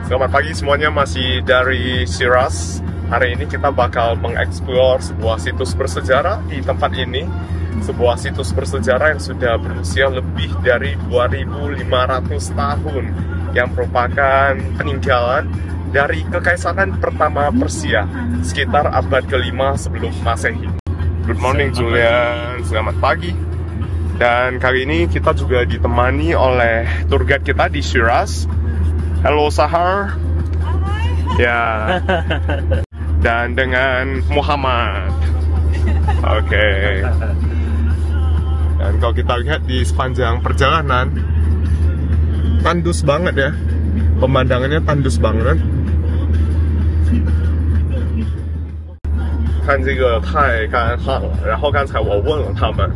Selamat pagi semuanya, masih dari Shiraz. Hari ini kita bakal mengeksplor sebuah situs bersejarah di tempat ini. Sebuah situs bersejarah yang sudah berusia lebih dari 2500 tahun, yang merupakan peninggalan dari Kekaisaran Pertama Persia sekitar abad ke-5 sebelum Masehi. Good morning Julian, selamat pagi. Dan kali ini kita juga ditemani oleh tour guide kita di Shiraz. Halo Sahar. Ya. Dan dengan Muhammad. Oke. Dan kalau kita lihat di sepanjang perjalanan, tandus banget ya. Pemandangannya tandus banget. 看这个太干旱了，然后刚才我问了他们，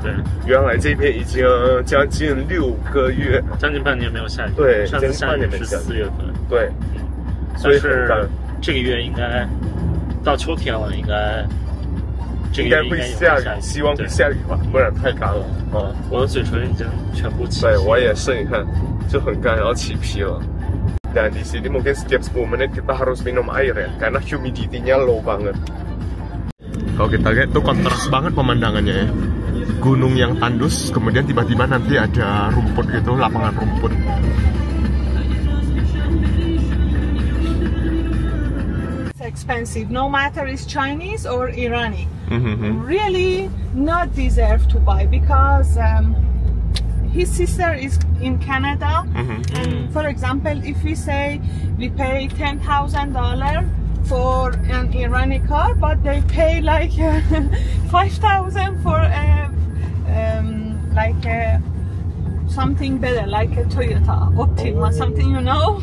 原来这边已经将近6个月，将近半年没有下雨。对，上次下雨是4月份。对，所以很干。这个月应该到秋天了，应该这个月应该会下雨，希望会下雨吧，不然太干了。啊，我的嘴唇已经全部起皮。对，我也是，你看就很干，然后起皮了。Dan di sini mungkin setiap 10 menit kita harus minum air ya, karena humidity-nya low banget. Kalau kita lihat tuh kontras banget pemandangannya ya. Gunung yang tandus, kemudian tiba-tiba nanti ada rumput gitu, lapangan rumput. It's expensive, no matter it's Chinese or Irani. Really not deserve to buy because his sister is in Canada. And for example, if we say we pay $10,000 for an Irani car, but they pay like 5,000 for something better, like a Toyota Optima, something, you know.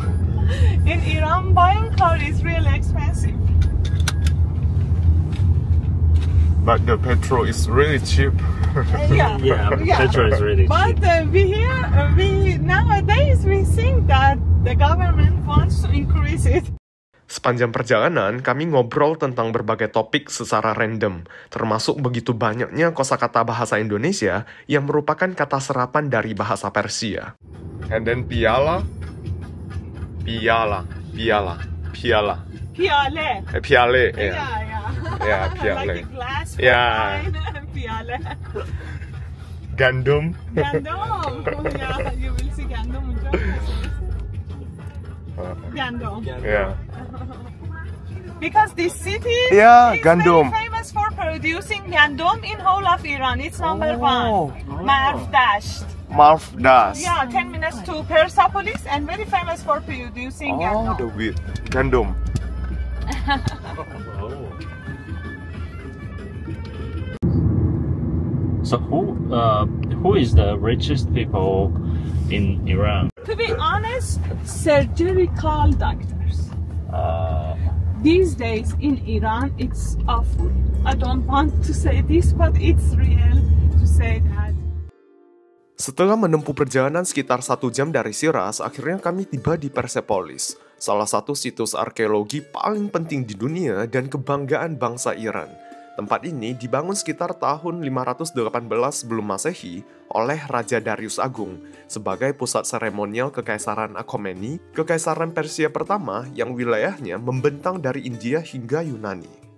In Iran, buying car is really expensive. But the petrol is really cheap. Yeah, petrol is really cheap. But nowadays we think that the government wants to increase it. Sepanjang perjalanan, kami ngobrol tentang berbagai topik secara random, termasuk begitu banyaknya kosakata bahasa Indonesia yang merupakan kata serapan dari bahasa Persia. And then piala, piale. Piale, yeah, piale. Like a glass for Yeah. wine, piale. Gandum. Gandum. Yeah, you will see gandum. Gandum. Yeah. Because this city is gandum. very famous for producing gandum in whole of Iran. It's number one. Marv Dasht. Marv Dasht. Yeah, 10 minutes to Persepolis and very famous for producing gandum. The wheat. Gandum. So who is the richest people in Iran? To be honest, surgical doctors. These days in Iran, it's awful. I don't want to say this, but it's real to say that. Setelah menempuh perjalanan sekitar 1 jam dari Shiraz, akhirnya kami tiba di Persepolis, salah satu situs arkeologi paling penting di dunia dan kebanggaan bangsa Iran. Tempat ini dibangun sekitar tahun 518 sebelum Masehi oleh Raja Darius Agung sebagai pusat seremonial Kekaisaran Akhomeni, Kekaisaran Persia pertama yang wilayahnya membentang dari India hingga Yunani.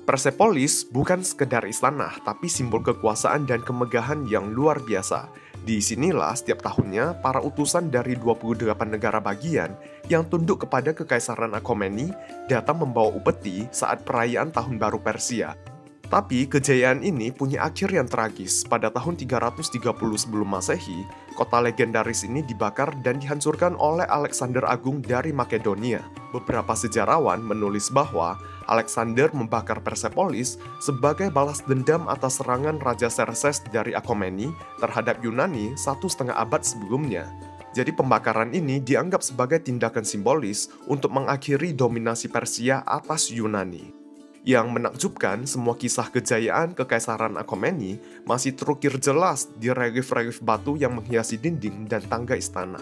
Persepolis bukan sekedar istana, tapi simbol kekuasaan dan kemegahan yang luar biasa. Di sinilah setiap tahunnya para utusan dari 28 negara bagian yang tunduk kepada Kekaisaran Akhomeni datang membawa upeti saat perayaan Tahun Baru Persia. Tapi kejayaan ini punya akhir yang tragis. Pada tahun 330 sebelum Masehi, kota legendaris ini dibakar dan dihancurkan oleh Alexander Agung dari Makedonia. Beberapa sejarawan menulis bahwa Alexander membakar Persepolis sebagai balas dendam atas serangan Raja Xerxes dari Akhomeni terhadap Yunani 1,5 abad sebelumnya. Jadi pembakaran ini dianggap sebagai tindakan simbolis untuk mengakhiri dominasi Persia atas Yunani. Yang menakjubkan, semua kisah kejayaan Kekaisaran Akhomeni masih terukir jelas di relief-relief batu yang menghiasi dinding dan tangga istana.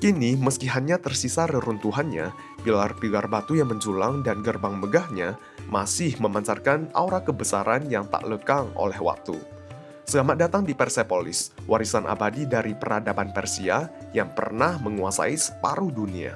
Kini, meski hanya tersisa reruntuhannya, pilar-pilar batu yang menjulang dan gerbang megahnya masih memancarkan aura kebesaran yang tak lekang oleh waktu. Selamat datang di Persepolis, warisan abadi dari peradaban Persia yang pernah menguasai separuh dunia.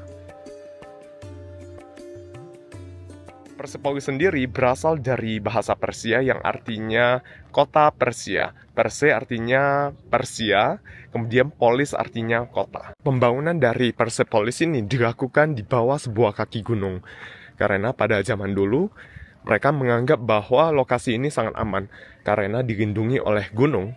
Persepolis sendiri berasal dari bahasa Persia yang artinya kota Persia. Perse artinya Persia, kemudian polis artinya kota. Pembangunan dari Persepolis ini dilakukan di bawah sebuah kaki gunung. Karena pada zaman dulu, mereka menganggap bahwa lokasi ini sangat aman karena dilindungi oleh gunung.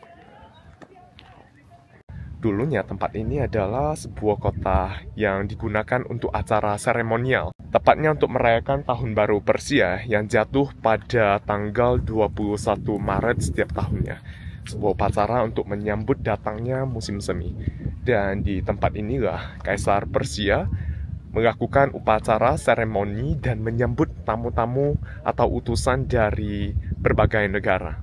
Dulunya tempat ini adalah sebuah kota yang digunakan untuk acara seremonial. Tepatnya untuk merayakan Tahun Baru Persia yang jatuh pada tanggal 21 Maret setiap tahunnya. Sebuah upacara untuk menyambut datangnya musim semi. Dan di tempat inilah Kaisar Persia melakukan upacara seremoni dan menyambut tamu-tamu atau utusan dari berbagai negara.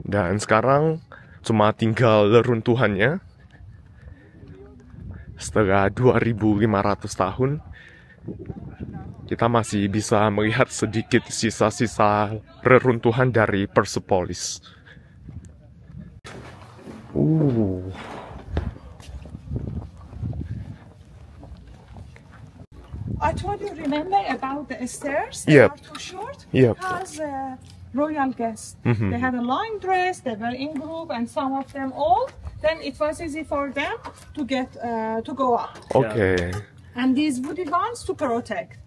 Dan sekarang cuma tinggal leruntuhannya. Setelah 2500 tahun, kita masih bisa melihat sedikit sisa-sisa reruntuhan dari Persepolis. I told you, remember about the stairs? Yep. They are too short Yep. because royal guests. They had a long dress, they were in group, and some of them old. Then it was easy for them to get to go up. Okay. And these wooden ones to protect.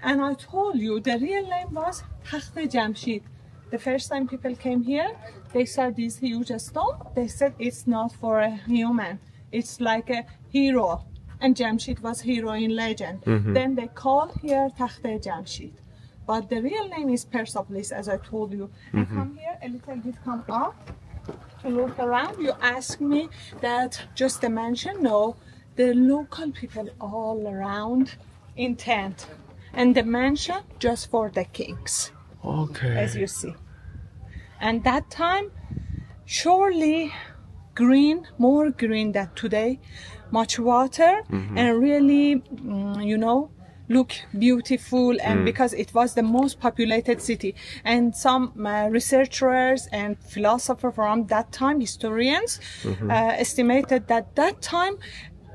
And I told you the real name was Takht-e Jamshid. The first time people came here, they saw this huge stone. They said it's not for a human. It's like a hero. And Jamshid was hero in legend. Then they call here Takht-e Jamshid. But the real name is Persepolis, as I told you. I come here a little bit, come up to look around. You ask me that just a mansion? No, the local people all around in tent. And the mansion just for the kings, Okay. as you see. And that time, surely green, more green than today, much water, and really, look beautiful. And because it was the most populated city, and some researchers and philosophers from that time, historians, estimated that time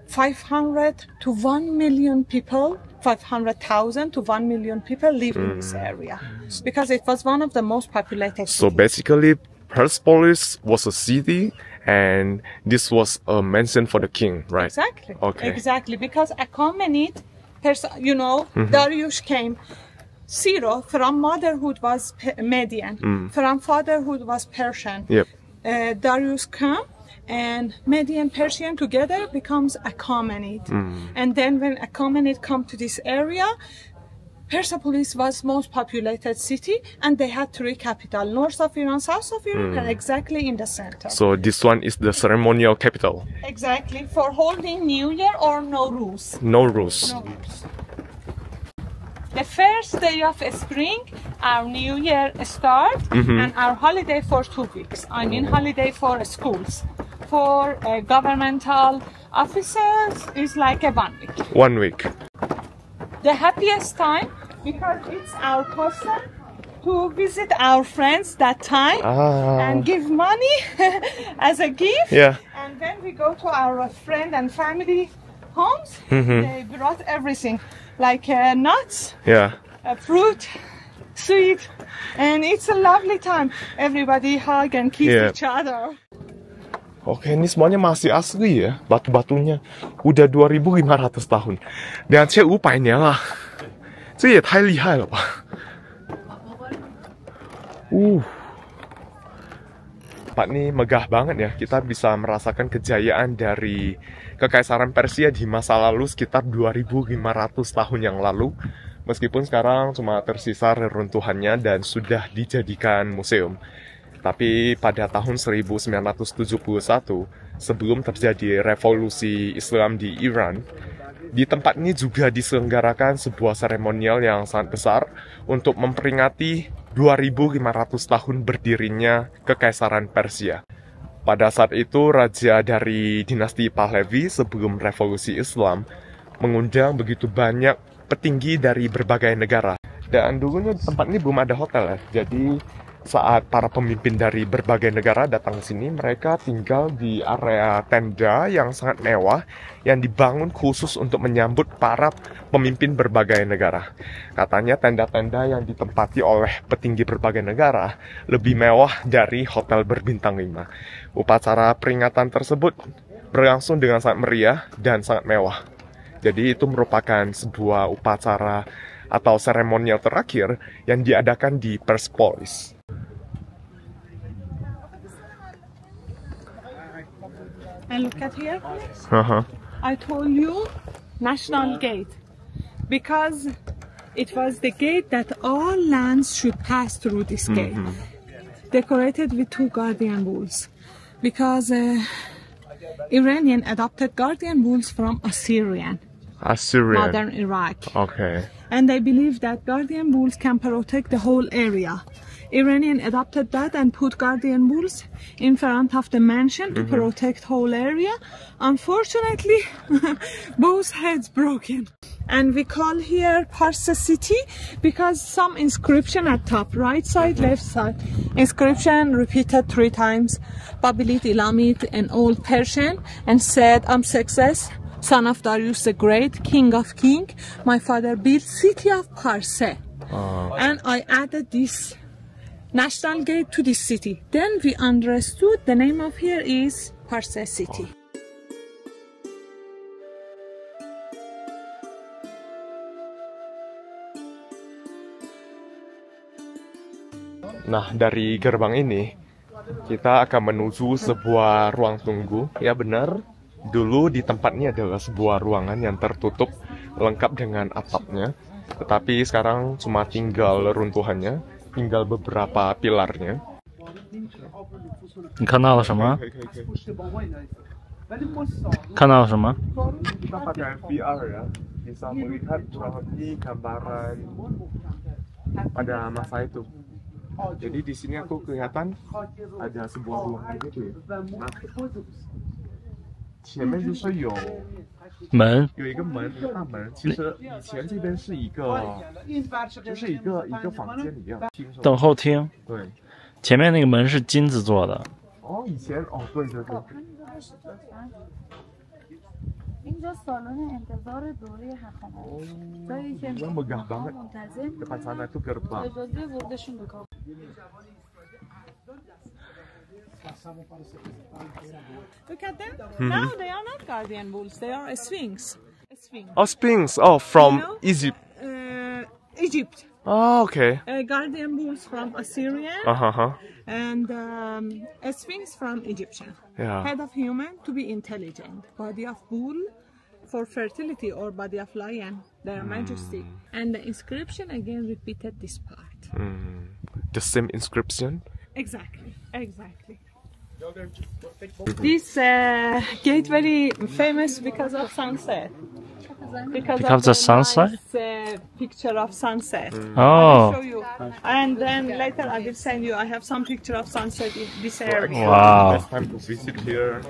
500 to 1 million people, 500,000 to 1 million people live in this area, because it was one of the most populated So cities. basically, Persepolis was a city, and this was a mansion for the king, right? Exactly. Okay. Exactly, because Achaemenid, Darius came. Ciro from motherhood was Median, from fatherhood was Persian. Yep. Darius came, and Median Persian together becomes Achaemenid. And then when Achaemenid come to this area, Persepolis was most populated city, and they had 3 capitals: north of Iran, south of Iran, and exactly in the center. So this one is the ceremonial capital. Exactly, for holding New Year or Nowruz. No rules. The first day of spring, our New Year start, and our holiday for 2 weeks. I mean holiday for schools. For governmental officers is like a 1 week. 1 week. The happiest time, because it's our custom to visit our friends that time and give money as a gift. Yeah. And when we go to our friend and family homes, they brought everything, like nuts, Yeah. Fruit, sweet, and it's a lovely time. Everybody hug and kiss Yeah. each other. Oke, ini semuanya masih asli ya, batu-batunya. Udah 2500 tahun. 2500年了，这也太厉害了吧。Tempat ini megah banget ya. Kita bisa merasakan kejayaan dari Kekaisaran Persia di masa lalu sekitar 2500 tahun yang lalu. Meskipun sekarang cuma tersisa reruntuhannya dan sudah dijadikan museum. Tapi pada tahun 1971, sebelum terjadi revolusi Islam di Iran, di tempat ini juga diselenggarakan sebuah seremonial yang sangat besar untuk memperingati 2500 tahun berdirinya Kekaisaran Persia. Pada saat itu, raja dari dinasti Pahlavi sebelum revolusi Islam mengundang begitu banyak petinggi dari berbagai negara. Dan dulunya tempat ini belum ada hotel ya, jadi saat para pemimpin dari berbagai negara datang ke sini, mereka tinggal di area tenda yang sangat mewah yang dibangun khusus untuk menyambut para pemimpin berbagai negara. Katanya tenda-tenda yang ditempati oleh petinggi berbagai negara lebih mewah dari hotel berbintang 5. Upacara peringatan tersebut berlangsung dengan sangat meriah dan sangat mewah. Jadi itu merupakan sebuah upacara atau seremonial terakhir yang diadakan di Persepolis. And look at here. I told you, National Gate, because it was the gate that all lands should pass through this gate, decorated with 2 guardian bulls, because Iranian adopted guardian bulls from Assyrian, modern Iraq. Okay. And they believe that guardian bulls can protect the whole area. Iranian adopted that and put guardian bulls in front of the mansion to protect whole area. Unfortunately, both heads broken. And we call here Parsa City because some inscription at top, right side, left side. Inscription repeated 3 times. Babilit Ilamit in Old Persian and said, I'm success, son of Darius the Great, king of king. My father built city of Parsa. And I added this National Gate to this city. Then we understood the name of here is Parsa City. Nah, dari gerbang ini kita akan menuju sebuah ruang tunggu. Ya benar, dulu di tempat ini adalah sebuah ruangan yang tertutup lengkap dengan atapnya. Tetapi sekarang cuma tinggal runtuhannya, tinggal beberapa pilarnya. 你看到了什么？看到了什么？ Kita pakai VR ya, bisa melihat seperti gambaran pada masa itu. Jadi di sini aku kelihatan ada sebuah ruangan gitu ya. Nah, 前面就是有门。一个门，一个大门。其实以前这边是一个，就是一个房间一样。等候厅。对。前面那个门是金子做的。哦，以前哦，对对对。 اینجا سالن انتظار دوره حکامت جایی که megah banget. منتظم Depan sana itu gerbang. اجازه وردشون به کار. Look at them. Now they are not guardian bulls, they are a sphinx. A sphinx. Oh, Sphinx. Oh, from You know? Egypt. Egypt. Oh, okay. Guardian bulls from Assyrian and a sphinx from Egyptian. Yeah. Head of human to be intelligent. Body of bull for fertility or body of lion, their majesty. And the inscription again repeated this part. The same inscription. Exactly, exactly. This gate very famous because of sunset. Because of the sunset? Nice, picture of sunset. I Oh. will show you. And then later I will send you. I have some picture of sunset in this area. Wow. Next time to visit here.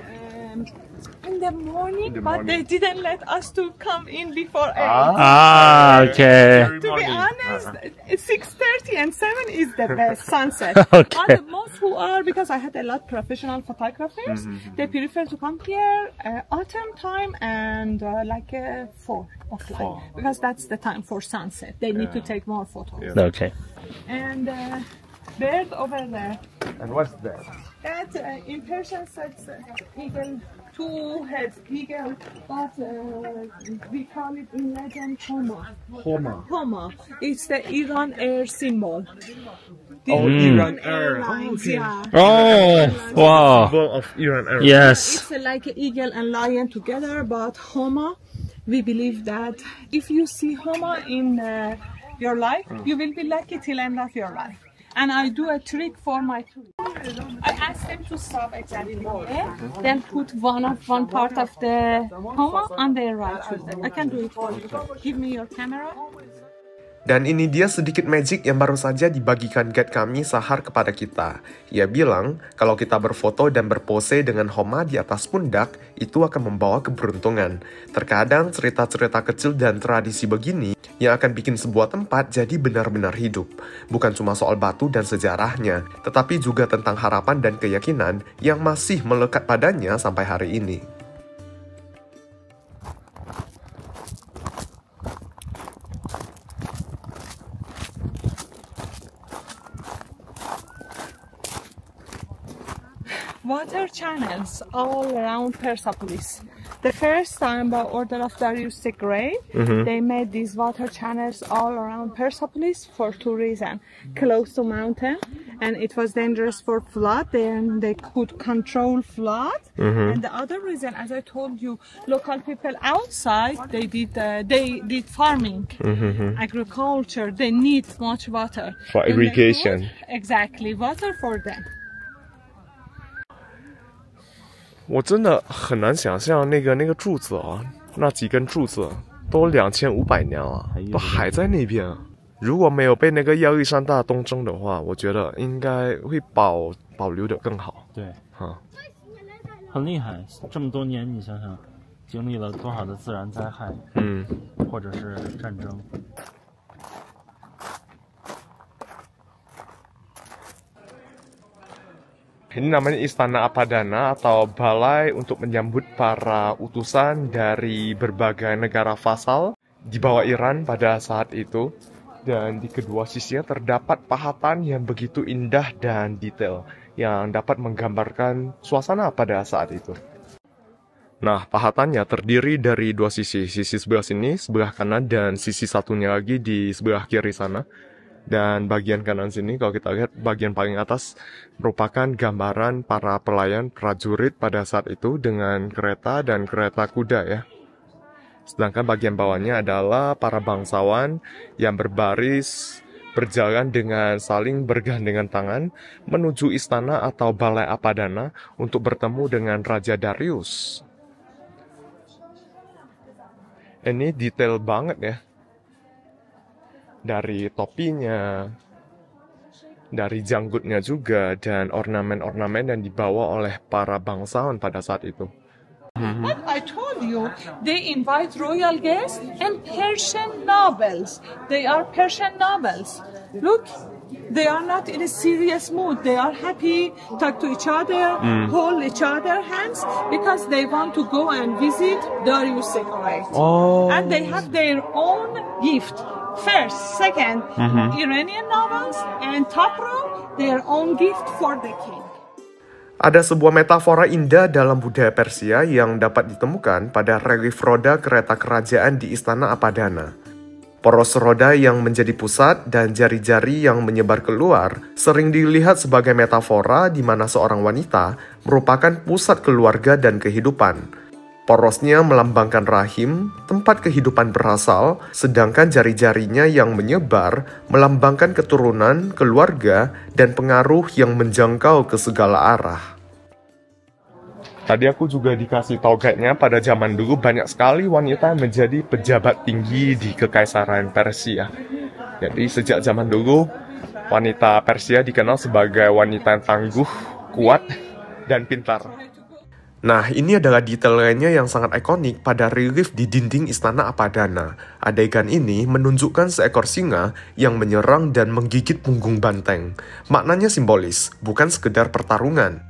In the morning, the but they morning. didn't let us to come in before 8. Ah, okay. Very To be morning. honest, 6:30 and 7 is the best sunset. Okay. But most who are, because I had a lot professional photographers, they prefer to come here autumn time and 4 o'clock because that's the time for sunset. They need to take more photos. Yeah. Okay. And bird over there. And what's that? That in Persian says eagle, 2 heads, eagle, but we call it in legend Homa. Homa. Homa. It's the Iran Air symbol. The Iran Air. Airlines, Okay. yeah. Oh, wow. Symbol of Iran Air. Yes. It's like an eagle and lion together, but Homa, we believe that if you see Homa in your life, you will be lucky till end of your life. And I do a trick for my tourists. I ask them to stop exactly here, then put one part of the Homa on their right shoulder. I can do it for you. Give me your camera. Dan ini dia sedikit magic yang baru saja dibagikan guide kami Sahar kepada kita. Ia bilang, kalau kita berfoto dan berpose dengan homa di atas pundak, itu akan membawa keberuntungan. Terkadang cerita-cerita kecil dan tradisi begini yang akan bikin sebuah tempat jadi benar-benar hidup. Bukan cuma soal batu dan sejarahnya, tetapi juga tentang harapan dan keyakinan yang masih melekat padanya sampai hari ini. Water channels all around Persepolis. The first time by order of Darius the Great, they made these water channels all around Persepolis for two reasons. Close to mountain, and it was dangerous for flood, then they could control flood. And the other reason, as I told you, local people outside, they did farming, agriculture, they need much water. For irrigation. Exactly, water for them. 我真的很难想象那个柱子啊，那几根柱子都2500年了，都还在那边。如果没有被那个亚历山大东征的话，我觉得应该会保留的更好。对，很厉害。这么多年，你想想，经历了多少的自然灾害，或者是战争。Ini namanya Istana Apadana atau balai untuk menyambut para utusan dari berbagai negara vasal di bawah Iran pada saat itu. Dan di kedua sisinya terdapat pahatan yang begitu indah dan detail yang dapat menggambarkan suasana pada saat itu. Nah, pahatannya terdiri dari dua sisi. Sisi sebelah sini, sebelah kanan, dan sisi satunya lagi di sebelah kiri sana. Dan bagian kanan sini, kalau kita lihat bagian paling atas merupakan gambaran para pelayan prajurit pada saat itu dengan kereta dan kereta kuda ya. Sedangkan bagian bawahnya adalah para bangsawan yang berbaris berjalan dengan saling bergandengan tangan menuju istana atau balai Apadana untuk bertemu dengan Raja Darius. Ini detail banget ya. Dari topinya, dari janggutnya juga, dan ornamen-ornamen yang dibawa oleh para bangsawan pada saat itu. But I told you, they invite royal guests and Persian nobles. They are Persian nobles. Look, they are not in a serious mood. They are happy, talk to each other, hold each other hands, because they want to go and visit Darius the Great. And they have their own gift. First, second, Iranian nobles, and top row, their own gift for the king. Ada sebuah metafora indah dalam budaya Persia yang dapat ditemukan pada relief roda kereta kerajaan di Istana Apadana. Poros roda yang menjadi pusat dan jari-jari yang menyebar keluar sering dilihat sebagai metafora di mana seorang wanita merupakan pusat keluarga dan kehidupan. Porosnya melambangkan rahim, tempat kehidupan berasal, sedangkan jari-jarinya yang menyebar melambangkan keturunan, keluarga, dan pengaruh yang menjangkau ke segala arah. Tadi aku juga dikasih tahu guide-nya pada zaman dulu banyak sekali wanita yang menjadi pejabat tinggi di Kekaisaran Persia. Jadi sejak zaman dulu, wanita Persia dikenal sebagai wanita yang tangguh, kuat, dan pintar. Nah, ini adalah detail lainnya yang sangat ikonik pada relief di dinding Istana Apadana. Adegan ini menunjukkan seekor singa yang menyerang dan menggigit punggung banteng. Maknanya simbolis, bukan sekedar pertarungan.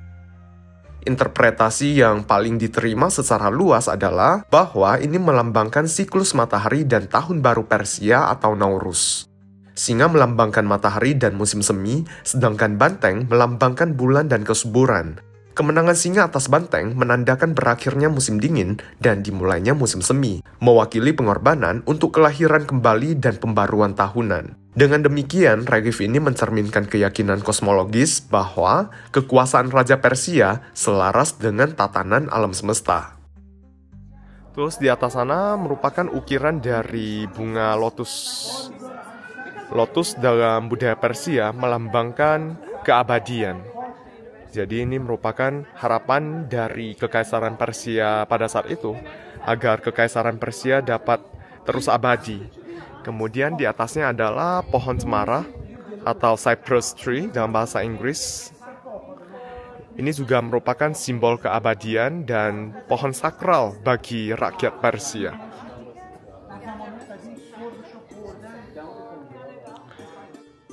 Interpretasi yang paling diterima secara luas adalah bahwa ini melambangkan siklus matahari dan tahun baru Persia atau Nauruz. Singa melambangkan matahari dan musim semi, sedangkan banteng melambangkan bulan dan kesuburan. Kemenangan singa atas banteng menandakan berakhirnya musim dingin dan dimulainya musim semi, mewakili pengorbanan untuk kelahiran kembali dan pembaruan tahunan. Dengan demikian, relief ini mencerminkan keyakinan kosmologis bahwa kekuasaan Raja Persia selaras dengan tatanan alam semesta. Terus di atas sana merupakan ukiran dari bunga lotus. Lotus dalam budaya Persia melambangkan keabadian. Jadi ini merupakan harapan dari Kekaisaran Persia pada saat itu, agar Kekaisaran Persia dapat terus abadi. Kemudian di atasnya adalah pohon cemara atau cypress tree dalam bahasa Inggris. Ini juga merupakan simbol keabadian dan pohon sakral bagi rakyat Persia.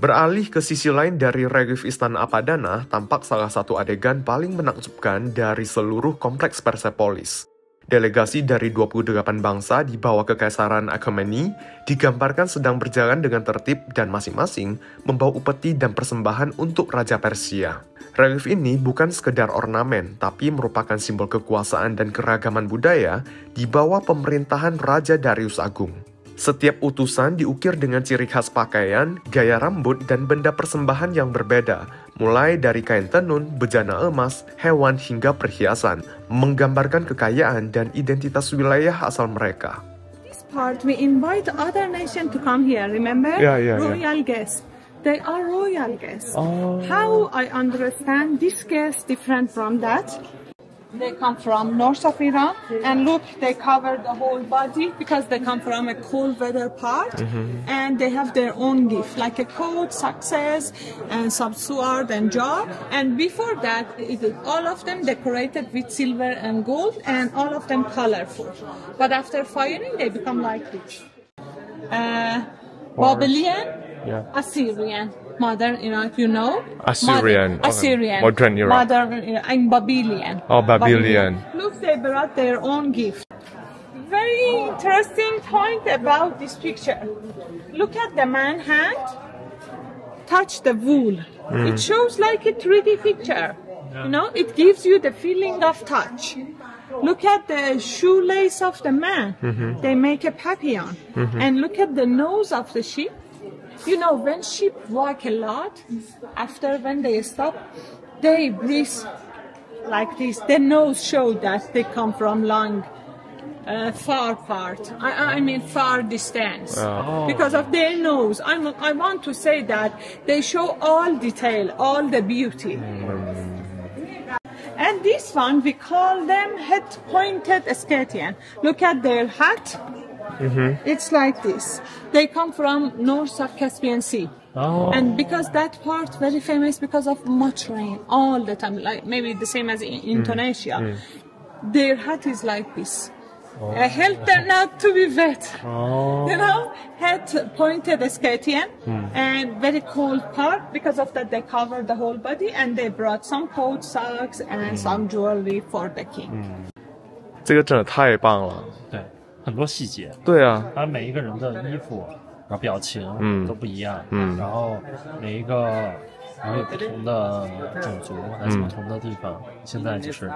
Beralih ke sisi lain dari relief Istana Apadana, tampak salah satu adegan paling menakjubkan dari seluruh kompleks Persepolis. Delegasi dari 28 bangsa di bawah Kekaisaran Achaemeni digambarkan sedang berjalan dengan tertib dan masing-masing membawa upeti dan persembahan untuk Raja Persia. Relief ini bukan sekedar ornamen, tapi merupakan simbol kekuasaan dan keragaman budaya di bawah pemerintahan Raja Darius Agung. Setiap utusan diukir dengan ciri khas pakaian, gaya rambut, dan benda persembahan yang berbeda, mulai dari kain tenun, bejana emas, hewan, hingga perhiasan, menggambarkan kekayaan dan identitas wilayah asal mereka. This part we invite other nation to come here, remember? Royal guests. They are royal guests. How I understand this guest different from that? They come from north of Iran, and look, they cover the whole body because they come from a cold weather part, and they have their own gift, like a coat, success, and some sword and jar. And before that, all of them decorated with silver and gold, and all of them colorful. But after firing, they become like this. Babylonian, Assyrian. Modern Iraq, you know? Assyrian. Modern Iraq. Modern and Babylonian. Oh, Babylonian. Look, they brought their own gift. Very interesting point about this picture. Look at the man's hand. Touch the wool. It shows like a 3D picture. You know, it gives you the feeling of touch. Look at the shoelace of the man. They make a papillon. And look at the nose of the sheep. You know, when sheep walk a lot, after when they stop, they breathe like this. Their nose shows that they come from long, far part. I mean far distance. Because of their nose. I want to say that they show all detail, all the beauty. And this one, we call them head-pointed Scythian. Look at their hat. It's like this. They come from north of Caspian Sea. And because that part very famous because of much rain all the time, like maybe the same as in Indonesia. Their hat is like this. Help them not to be wet. You know, head pointed Scythian and very cold part. Because of that, they covered the whole body and they brought some coat, socks, and some jewelry for the king. 这个真的太棒了。对，很多细节。对啊，他每一个人的衣服，然后表情都不一样。然后每一个，然后有不同的种族，来自不同的地方。现在就是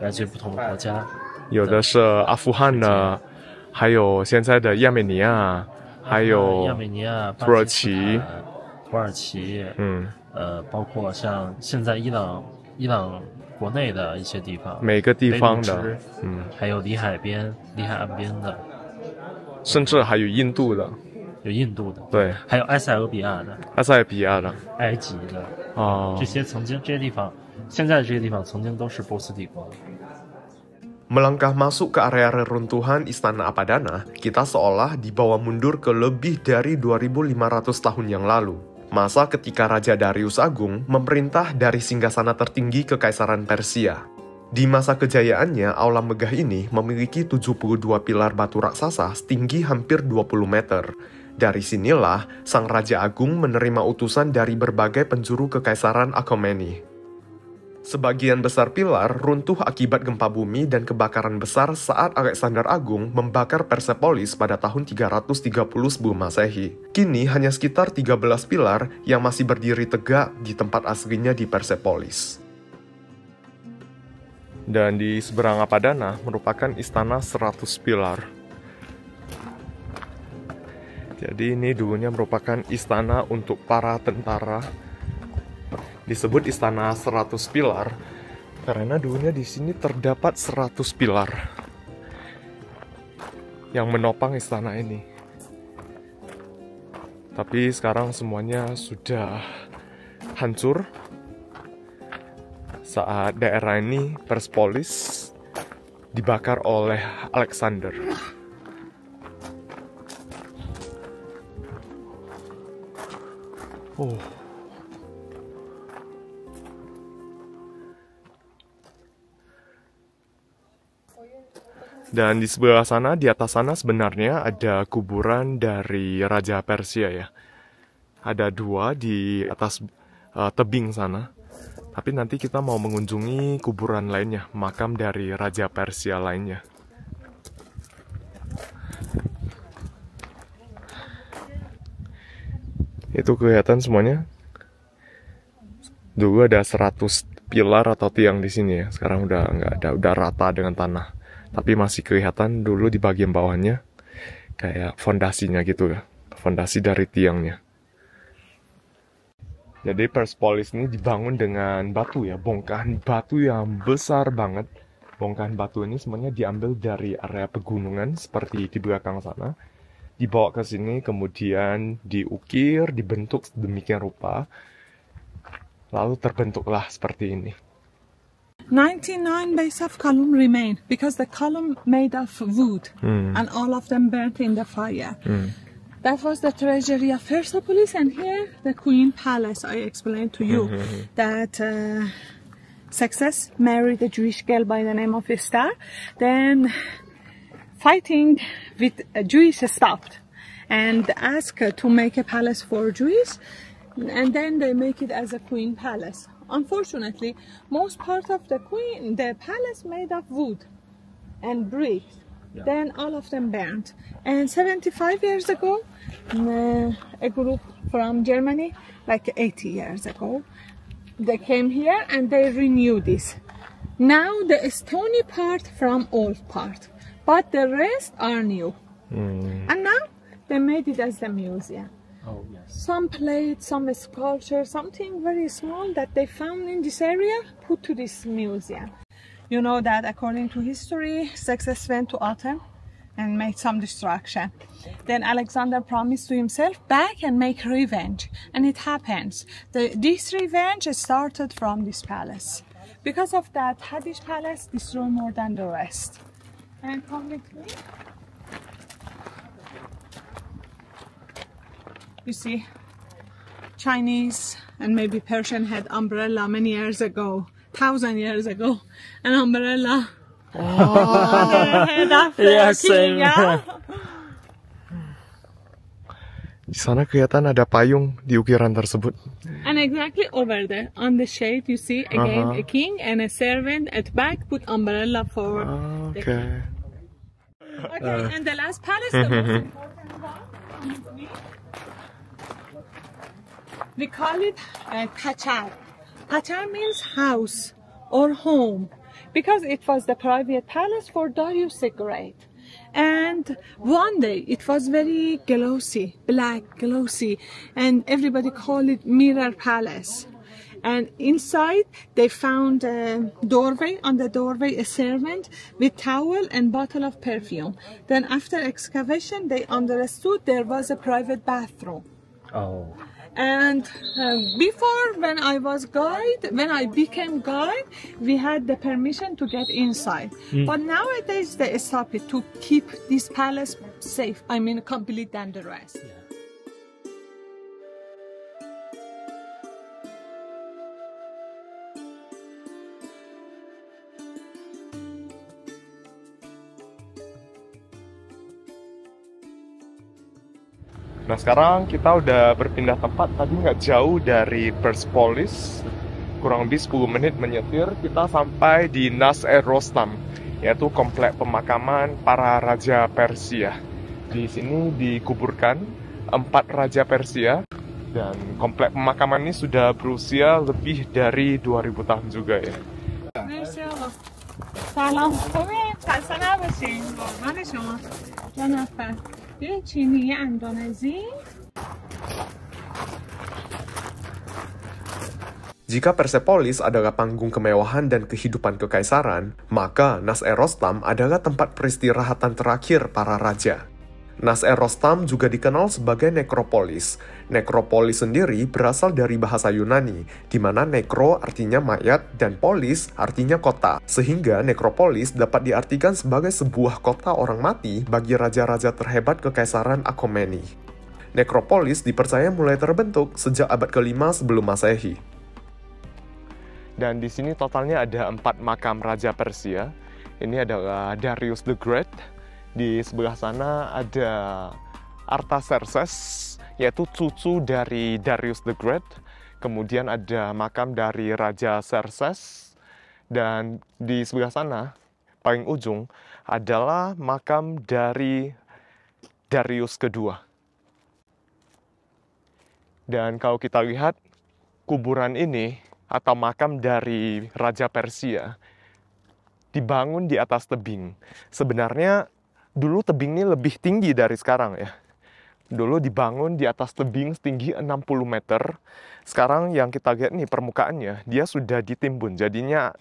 来自于不同的国家。有的是阿富汗的，还有现在的亚美尼亚，还有亚美尼亚、土耳其、包括像现在伊朗国内的一些地方，每个地方的，还有离海岸边的，甚至还有印度的，对，还有埃塞俄比亚的，埃及的，这些地方，现在的这些地方曾经都是波斯帝国。Melangkah masuk ke area reruntuhan Istana Apadana, kita seolah dibawa mundur ke lebih dari 2500 tahun yang lalu. Masa ketika Raja Darius Agung memerintah dari singgasana tertinggi Kekaisaran Persia. Di masa kejayaannya, aula megah ini memiliki 72 pilar batu raksasa setinggi hampir 20 meter. Dari sinilah, Sang Raja Agung menerima utusan dari berbagai penjuru Kekaisaran Achaemeni. Sebagian besar pilar runtuh akibat gempa bumi dan kebakaran besar saat Alexander Agung membakar Persepolis pada tahun 330 sebelum Masehi. Kini hanya sekitar 13 pilar yang masih berdiri tegak di tempat aslinya di Persepolis. Dan di seberang Apadana merupakan istana 100 pilar. Jadi ini dulunya merupakan istana untuk para tentara. Disebut istana 100 pilar karena dulunya di sini terdapat 100 pilar yang menopang istana ini. Tapi sekarang semuanya sudah hancur saat daerah ini, Persepolis, dibakar oleh Alexander. Oh. Dan di sebelah sana, di atas sana sebenarnya ada kuburan dari Raja Persia ya. Ada 2 di atas tebing sana. Tapi nanti kita mau mengunjungi kuburan lainnya, makam dari Raja Persia lainnya. Itu kelihatan semuanya. Dulu ada 100 pilar atau tiang di sini ya. Sekarang udah nggak ada, udah rata dengan tanah. Tapi masih kelihatan dulu di bagian bawahnya kayak fondasinya gitu ya. Fondasi dari tiangnya. Jadi Persepolis ini dibangun dengan batu ya. Bongkahan batu yang besar banget. Bongkahan batu ini semuanya diambil dari area pegunungan seperti di belakang sana. Dibawa ke sini kemudian diukir, dibentuk sedemikian rupa. Lalu terbentuklah seperti ini. 99 base of column remain because the column made of wood and all of them burnt in the fire. That was the treasury of Persepolis, and here the Queen Palace. I explained to you that Success married a Jewish girl by the name of Esther. Then fighting with a Jewish stopped and asked to make a palace for Jews, and then they make it as a Queen Palace. Unfortunately, most part of the palace made of wood and brick. Yeah. Then all of them burned. And 75 years ago, a group from Germany, like 80 years ago, they came here and they renewed this. Now the stony part from old part, but the rest are new. And now they made it as a museum. Oh, yes. Some plate, some sculpture, something very small that they found in this area, put to this museum. You know that according to history, Success went to Athens and made some destruction. Then Alexander promised to himself back and make revenge. And it happens. This revenge started from this palace. Because of that, Haddish Palace destroyed more than the rest. And come with me. You see, Chinese and maybe Persian had umbrella many years ago, 1,000 years ago, an umbrella on the head of the king. Yeah. Di sana kelihatan ada payung di ukiran tersebut. And exactly over there, on the shade, you see again a king and a servant at back put umbrella for the king. Okay, and the last palace, the most important one. We call it Tachar. Tachar means house or home because it was the private palace for Darius the Great. And one day it was very glossy, black, glossy, and everybody called it Mirror Palace. And inside they found a doorway, on the doorway a servant with towel and bottle of perfume. Then after excavation they understood there was a private bathroom. Oh. And before, when I became guide, we had the permission to get inside. But nowadays they stop it to keep this palace safe. I mean, complete than the rest. Yeah. Nah sekarang kita udah berpindah tempat, tadi nggak jauh dari Persepolis, kurang lebih 10 menit menyetir, kita sampai di Nas-e-Rostam, yaitu komplek pemakaman para Raja Persia. Di sini dikuburkan 4 Raja Persia, dan komplek pemakaman ini sudah berusia lebih dari 2000 tahun juga ya. Salam, خسته نباشین. قربان شما. دو نفر. یه چینی اندونزی. Jika Persepolis adalah panggung kemewahan dan kehidupan kekaisaran, maka Nas-e-Rostam adalah tempat peristirahatan terakhir para raja. Nas-e-Rostam juga dikenal sebagai nekropolis. Nekropolis sendiri berasal dari bahasa Yunani, di mana nekro artinya mayat dan polis artinya kota. Sehingga nekropolis dapat diartikan sebagai sebuah kota orang mati bagi raja-raja terhebat kekaisaran Achaemenid. Nekropolis dipercaya mulai terbentuk sejak abad ke-5 sebelum Masehi. Dan di sini totalnya ada 4 makam Raja Persia. Ini adalah Darius the Great. Di sebelah sana ada Artaxerxes, yaitu cucu dari Darius the Great. Kemudian ada makam dari Raja Xerxes. Dan di sebelah sana, paling ujung, adalah makam dari Darius kedua. Dan kalau kita lihat, kuburan ini atau makam dari Raja Persia dibangun di atas tebing. Sebenarnya dulu tebing ini lebih tinggi dari sekarang ya. Dulu dibangun di atas tebing setinggi 60 meter. Sekarang yang kita lihat nih permukaannya, dia sudah ditimbun. Jadinya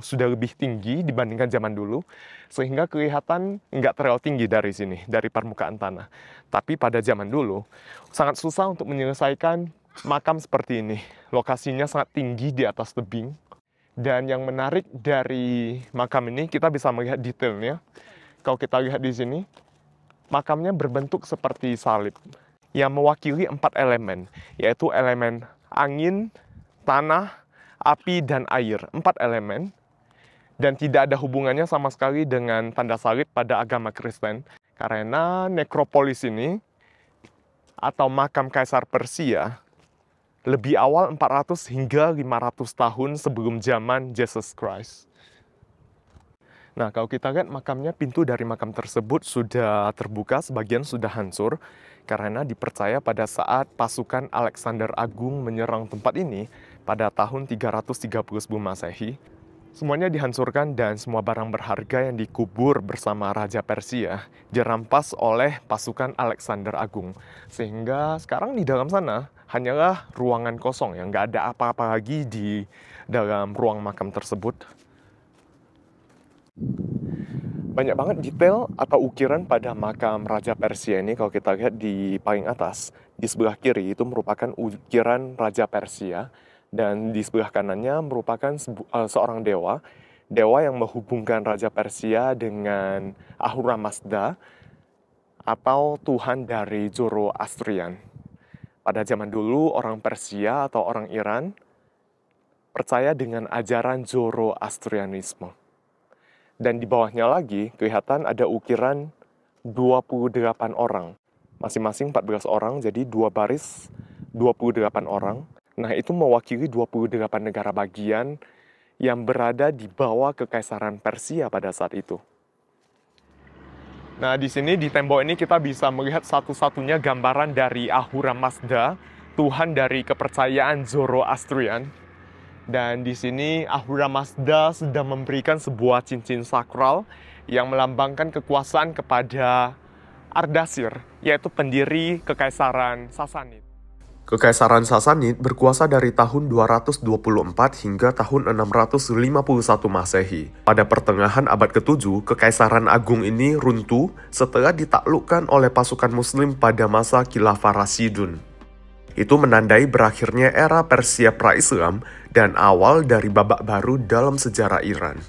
sudah lebih tinggi dibandingkan zaman dulu. Sehingga kelihatan nggak terlalu tinggi dari sini, dari permukaan tanah. Tapi pada zaman dulu, sangat susah untuk menyelesaikan makam seperti ini. Lokasinya sangat tinggi di atas tebing. Dan yang menarik dari makam ini, kita bisa melihat detailnya. Kalau kita lihat di sini, makamnya berbentuk seperti salib yang mewakili 4 elemen, yaitu elemen angin, tanah, api, dan air. 4 elemen. Dan tidak ada hubungannya sama sekali dengan tanda salib pada agama Kristen. Karena nekropolis ini, atau makam Kaisar Persia, lebih awal 400 hingga 500 tahun sebelum zaman Jesus Christ. Nah, kalau kita lihat makamnya, pintu dari makam tersebut sudah terbuka, sebagian sudah hancur, karena dipercaya pada saat pasukan Alexander Agung menyerang tempat ini pada tahun 330 sebelum Masehi, semuanya dihancurkan dan semua barang berharga yang dikubur bersama Raja Persia dirampas oleh pasukan Alexander Agung. Sehingga sekarang di dalam sana hanyalah ruangan kosong yang nggak ada apa-apa lagi di dalam ruang makam tersebut. Banyak banget detail atau ukiran pada makam Raja Persia ini. Kalau kita lihat di paling atas, di sebelah kiri itu merupakan ukiran Raja Persia. Dan di sebelah kanannya merupakan seorang dewa yang menghubungkan Raja Persia dengan Ahura Mazda atau Tuhan dari Zoroastrian. Pada zaman dulu orang Persia atau orang Iran percaya dengan ajaran Zoroastrianisme. Dan di bawahnya lagi kelihatan ada ukiran 28 orang. Masing-masing 14 orang, jadi 2 baris 28 orang. Nah, itu mewakili 28 negara bagian yang berada di bawah Kekaisaran Persia pada saat itu. Nah, di sini di tembok ini kita bisa melihat satu-satunya gambaran dari Ahura Mazda, Tuhan dari kepercayaan Zoroastrian. Dan di sini Ahura Mazda sedang memberikan sebuah cincin sakral yang melambangkan kekuasaan kepada Ardashir, yaitu pendiri Kekaisaran Sasanid. Kekaisaran Sasanid berkuasa dari tahun 224 hingga tahun 651 Masehi. Pada pertengahan abad ke-7, Kekaisaran Agung ini runtuh setelah ditaklukkan oleh pasukan Muslim pada masa Khilafah Rashidun. Itu menandai berakhirnya era Persia pra-Islam dan awal dari babak baru dalam sejarah Iran.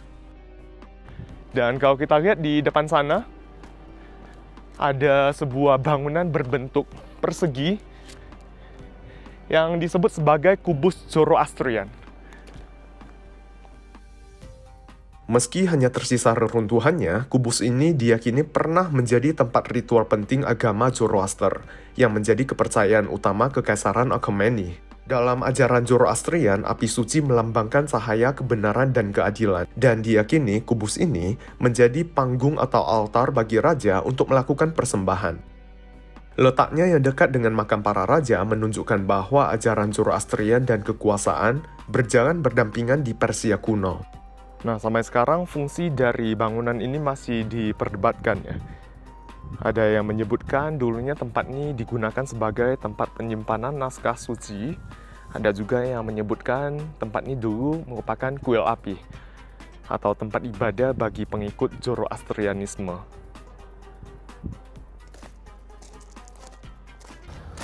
Dan kalau kita lihat di depan sana, ada sebuah bangunan berbentuk persegi yang disebut sebagai kubus Zoroastrian. Meski hanya tersisa reruntuhannya, kubus ini diyakini pernah menjadi tempat ritual penting agama Zoroaster yang menjadi kepercayaan utama Kekaisaran Achaemeni. Dalam ajaran Zoroastrian, api suci melambangkan cahaya kebenaran dan keadilan, dan diyakini kubus ini menjadi panggung atau altar bagi raja untuk melakukan persembahan. Letaknya yang dekat dengan makam para raja menunjukkan bahwa ajaran Zoroastrian dan kekuasaan berjalan berdampingan di Persia kuno. Nah, sampai sekarang fungsi dari bangunan ini masih diperdebatkan ya. Ada yang menyebutkan dulunya tempat ini digunakan sebagai tempat penyimpanan naskah suci. Ada juga yang menyebutkan tempat ini dulu merupakan kuil api atau tempat ibadah bagi pengikut Zoroastrianisme.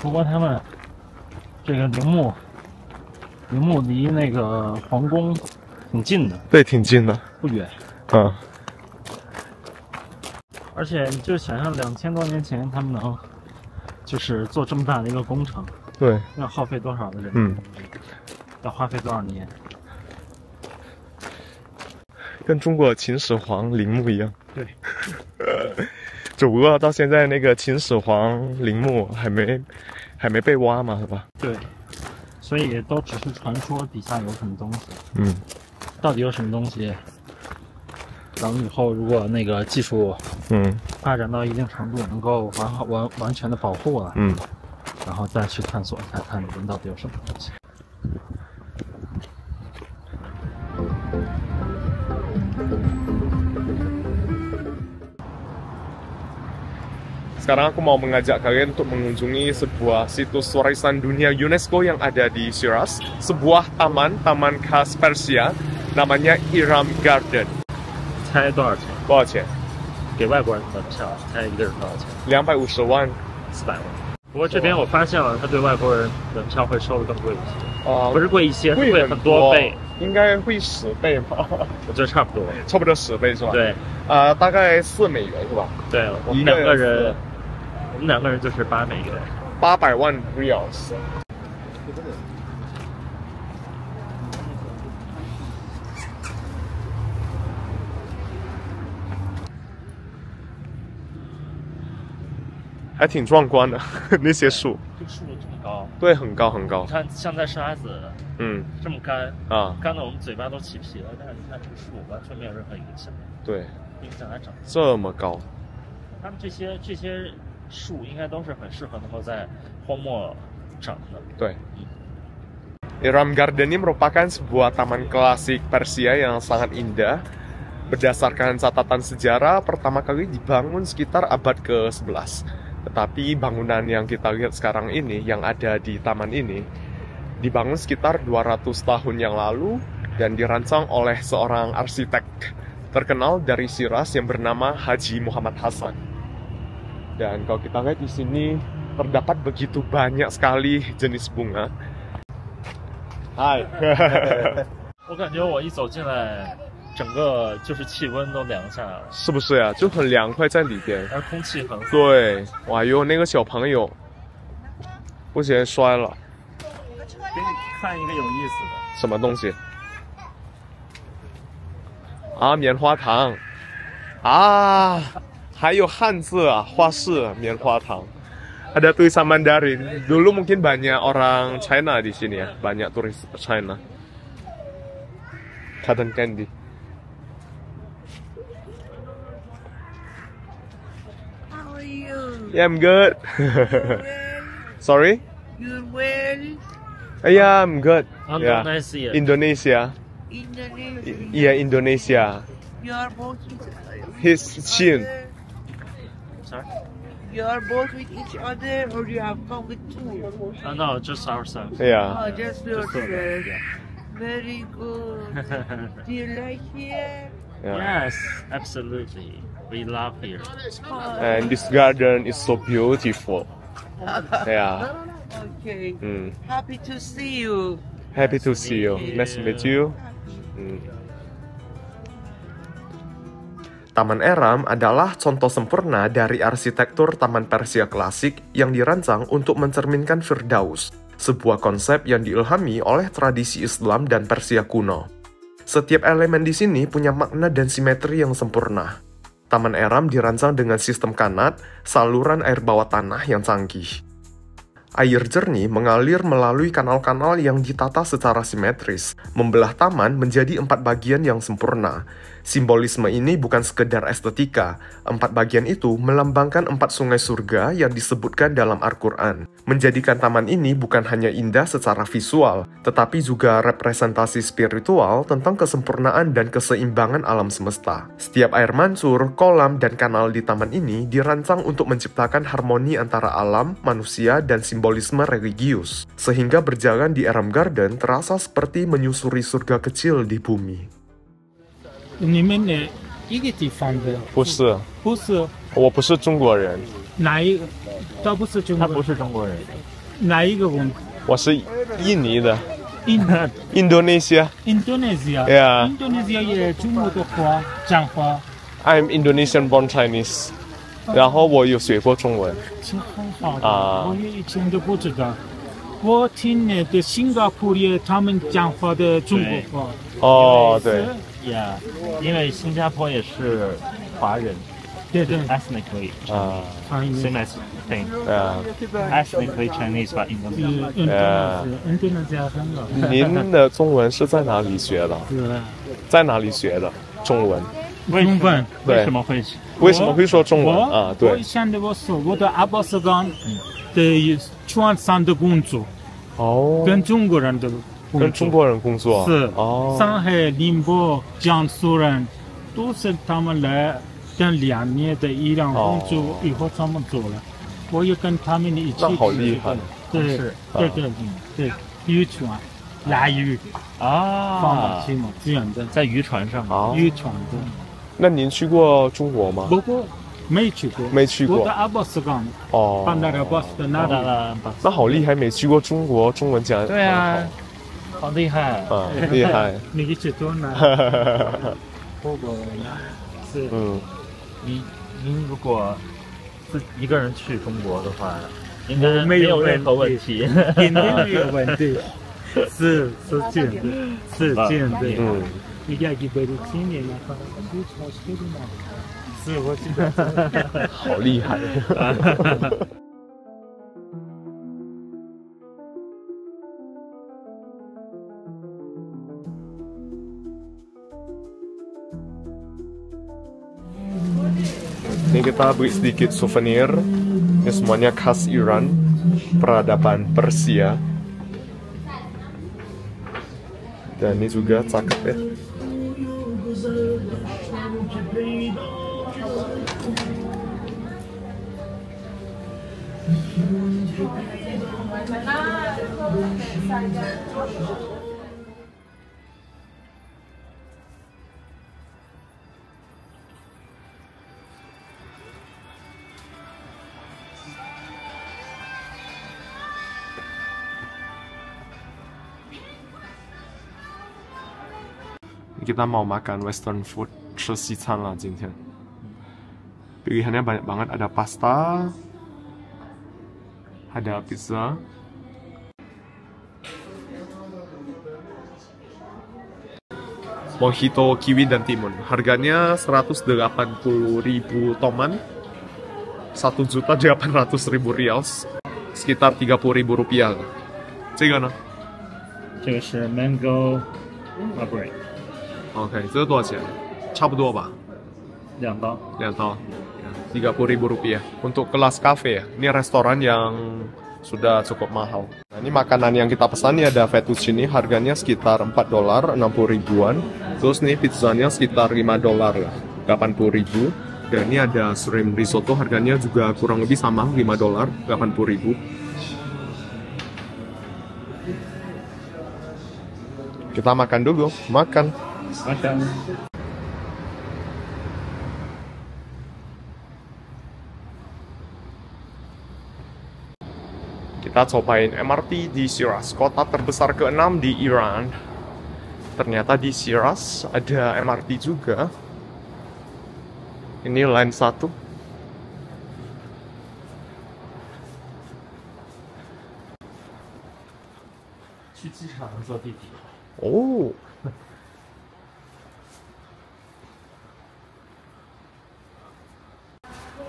不过他们这个陵墓离那个皇宫挺近的，对，挺近的，不远。而且就想象2000多年前他们能就是做这么大的一个工程，对，要耗费多少的人？要花费多少年？跟中国秦始皇陵墓一样。对。只不过到现在那个秦始皇陵墓还没被挖嘛，是吧？对。所以都只是传说，底下有什么东西。到底有什么东西？等以后如果那个技术发展到一定程度，能够完全的保护了，然后再去探索一下，看里面到底有什么东西。Sekarang aku mau mengajak kalian untuk mengunjungi sebuah situs warisan dunia UNESCO yang ada di Shiraz, sebuah taman khas Persia, namanya Iram Garden. 猜多少钱？多少钱？给外国人的票，猜一个人多少钱？250万，400万。不过这边我发现了，他对外国人门票会收的更贵一些。不是贵一些，是贵很多倍。应该会10倍吧？我觉得差不多。差不多10倍是吧？对。大概4美元是吧？对，我们两个人就是8美元，800万 reals。还挺壮观的，那些树。这树这么高？对，很高很高。你看，像在沙子，这么干啊，干的我们嘴巴都起皮了。但是你看这个树，完全没有任何影响。对，影响它长这么高。他们这些树应该都是很适合能够在荒漠长的。对。Iram Garden ini merupakan sebuah taman klasik Persia yang sangat indah. Berdasarkan catatan sejarah, pertama kali dibangun sekitar abad ke-11. Tetapi bangunan yang kita lihat sekarang ini, yang ada di taman ini, dibangun sekitar 200 tahun yang lalu dan dirancang oleh seorang arsitek terkenal dari Shiraz yang bernama Haji Muhammad Hasan. Dan kalau kita lihat di sini, terdapat begitu banyak sekali jenis bunga. Hai. 我感觉我一走进来，整个就是气温都凉下来了，是不是呀？就很凉快在里边，而空气很好。对，哇哟，那个小朋友不小心摔了。给你看一个有意思的。什么东西？啊，棉花糖。啊，还有汉字啊，花式棉花糖。Ada tulisan Mandarin. Dulu mungkin banyak orang China di sini ya, banyak turis China. Cotton candy. How are you? Yeah, I'm good. Sorry? You're well? Yeah, I'm good. Indonesia. Indonesia. Indonesia. Yeah, Indonesia. You're both His chin. Sorry? You're both with each other, or you have come with two? No, just ourselves. Yeah. Oh, just yourself. Very good. Do you like here? Yes, absolutely. We love here. And this garden is so beautiful. Yeah. Okay. Happy to see you. Happy to see you. Nice to meet you. Taman Iram adalah contoh sempurna dari arsitektur taman Persia klasik yang dirancang untuk mencerminkan Firdaus, sebuah konsep yang diilhami oleh tradisi Islam dan Persia kuno. Setiap elemen di sini punya makna dan simetri yang sempurna. Taman Iram dirancang dengan sistem kanat, saluran air bawah tanah yang canggih. Air jernih mengalir melalui kanal-kanal yang ditata secara simetris, membelah taman menjadi 4 bagian yang sempurna. Simbolisme ini bukan sekedar estetika, 4 bagian itu melambangkan 4 sungai surga yang disebutkan dalam Al-Quran. Menjadikan taman ini bukan hanya indah secara visual, tetapi juga representasi spiritual tentang kesempurnaan dan keseimbangan alam semesta. Setiap air mancur, kolam, dan kanal di taman ini dirancang untuk menciptakan harmoni antara alam, manusia, dan simbolisme religius. Sehingga berjalan di Iram Garden terasa seperti menyusuri surga kecil di bumi. 你们的一个地方的？不是，不是，我不是中国人。哪一个？他不是中国人。他不是中国人。哪一个文？我是印尼的。Indonesia. Yeah. Indonesia 也中国的话讲话。I'm Indonesian born Chinese. 然后我有学过中文。这很好的，我也以前都不知道。我听那个新加坡人他们讲话的中国话。哦，对。Yeah， 因为新加坡也是华人。对对 ，ethnically same as thing. Ethnically Chinese but Indonesian. 您的中文是在哪里学的？在哪里学的中文？中文为什么会说中文啊？对。我以前我说我的阿巴斯港的船上的工作，跟中国人的工作是上海、宁波、江苏人都是他们来。跟2年的伊朗工作以后他们走了，我也跟他们一起。那好厉害！对，渔船、拉鱼放马去嘛，这样的。在渔船上。渔船的。那您去过中国吗？我没去过。没去过。我在阿巴斯港。bandar Abbas的那里。那好厉害，没去过中国，中文讲。对啊，好厉害。厉害。你去多难？是。您如果一个人去中国的话，应该没有任何问题，肯定没有问题。是这样的，是这样的。你家几辈子青年嘛，是我知道。好厉害。Ini kita beli sedikit souvenir. Ini semuanya khas Iran, peradaban Persia. Dan ini juga cakep ya. Kita mau makan western food, 吃西餐了今天。Pilihannya banyak banget, ada pasta, ada pizza. Mojito, kiwi, dan timun. Harganya 180.000 toman, 1.800.000 rials, sekitar 30.000 rupiah. 这个呢？这个是 mango marbrate。OK， 这个多少钱？差不多吧？2刀。2刀。30.000 rupiah. Untuk kelas cafe ya. Ini restoran yang sudah cukup mahal. Nah, ini makanan yang kita pesan ini ada fettuccine, harganya sekitar $4, 60 ribuan. Terus nih pizzanya sekitar $5, 80.000. Dan ini ada shrimp risotto, harganya juga kurang lebih sama, $5, 80.000. Kita makan dulu, makan. Kita cobain MRT di Shiraz, kota terbesar ke-6 di Iran. Ternyata di Shiraz ada MRT juga. Ini line 1. Oh.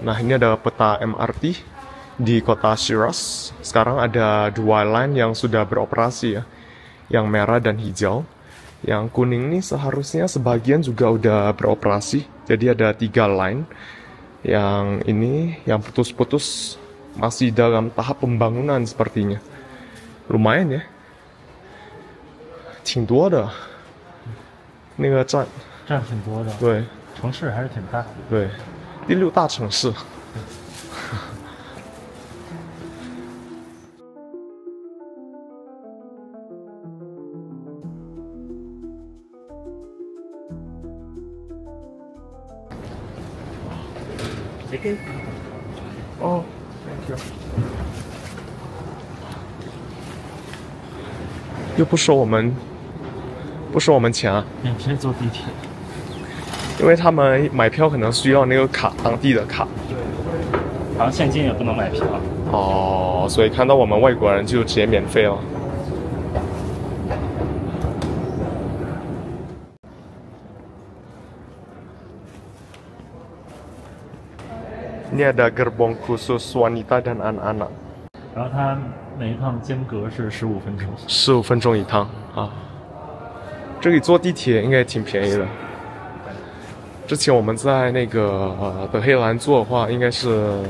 Nah, ini ada peta MRT di kota Shiraz. Sekarang ada 2 line yang sudah beroperasi ya, yang merah dan hijau. Yang kuning nih seharusnya sebagian juga udah beroperasi. Jadi ada 3 line. Yang ini yang putus-putus masih dalam tahap pembangunan sepertinya. Lumayan ya. 挺多的。那个站挺多的。对。城市还是挺大的。对。第6大城市。哦 ，thank you。又不收我们钱啊？免费坐地铁。因为他们买票可能需要那个卡，当地的卡。对。好像现金也不能买票。哦，所以看到我们外国人就直接免费了。Ini ada gerbong khusus wanita dan anak-anak。然后它每一趟间隔是15分钟。15分钟一趟啊。这里坐地铁应该挺便宜的。之前我们在那个德黑兰坐的话，应该是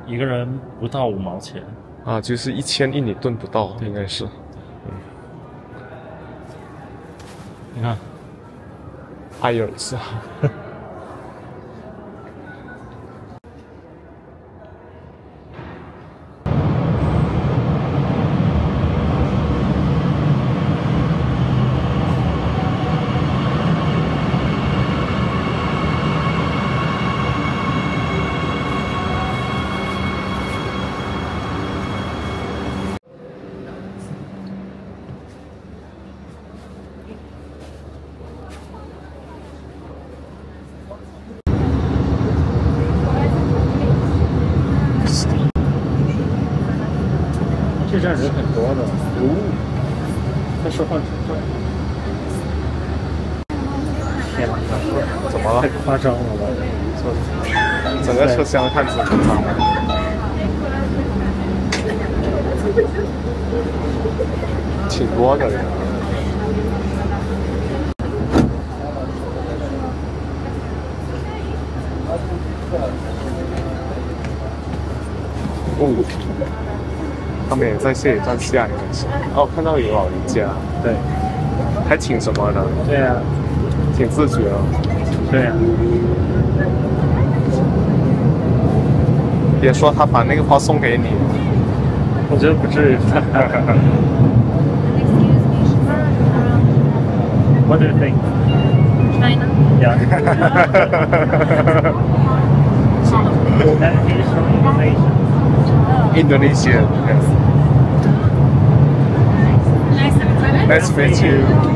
一个人不到5毛钱啊，就是1000印尼盾不到，应该是。你看，还有一次。这站人很多的。他说话真快。天哪！怎么了？太夸张了吧！整个车厢看着很脏。挺多的人。他们也在这里站下，应该是。哦，看到有老人家。对。还挺什么的？对呀、挺自觉的。对呀、别说他把那个包送给你。我觉得不至于。What do you think? China? Yeah. That is from Indonesia. Indonesia. Yes. Nice to meet you. Yeah.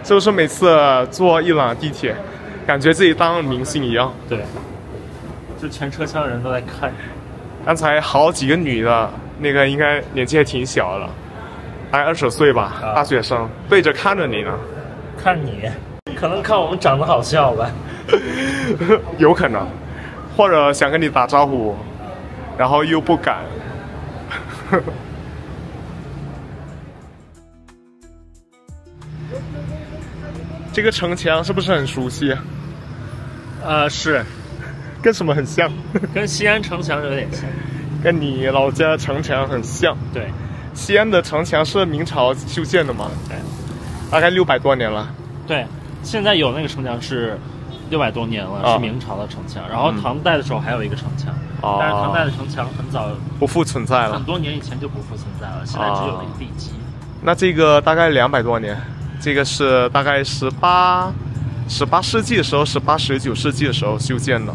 是不是每次坐伊朗地铁，感觉自己当明星一样？对，就全车厢的人都在看着。刚才好几个女的，那个应该年纪还挺小的，大概20岁吧，大学生，对着看着你呢。看你，可能看我们长得好笑吧。有可能，或者想跟你打招呼，然后又不敢。这个城墙是不是很熟悉？是，跟什么很像？跟西安城墙有点像，跟你老家城墙很像。对，西安的城墙是明朝修建的嘛？对，大概600多年了。对，现在有那个城墙是600多年了，是明朝的城墙。然后唐代的时候还有一个城墙，但是唐代的城墙很早不复存在了，很多年以前就不复存在了，现在只有那个地基。那这个大概200多年。这个是大概18世纪的时候，18、19世纪的时候修建的。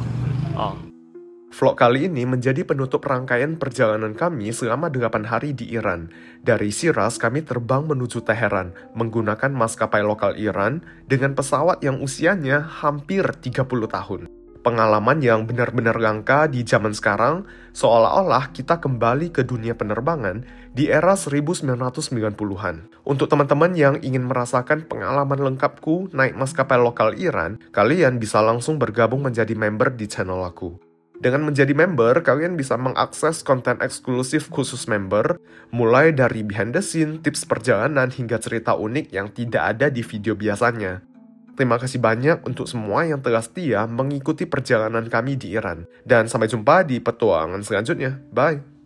Vlog kali ini menjadi penutup rangkaian perjalanan kami selama 8 hari di Iran. Dari Shiraz kami terbang menuju Teheran menggunakan maskapai lokal Iran dengan pesawat yang usianya hampir 30 tahun. Pengalaman yang benar-benar langka di zaman sekarang, seolah-olah kita kembali ke dunia penerbangan di era 1990-an. Untuk teman-teman yang ingin merasakan pengalaman lengkapku naik maskapai lokal Iran, kalian bisa langsung bergabung menjadi member di channel aku. Dengan menjadi member, kalian bisa mengakses konten eksklusif khusus member, mulai dari behind the scene, tips perjalanan, hingga cerita unik yang tidak ada di video biasanya. Terima kasih banyak untuk semua yang telah setia mengikuti perjalanan kami di Iran. Dan sampai jumpa di petualangan selanjutnya. Bye!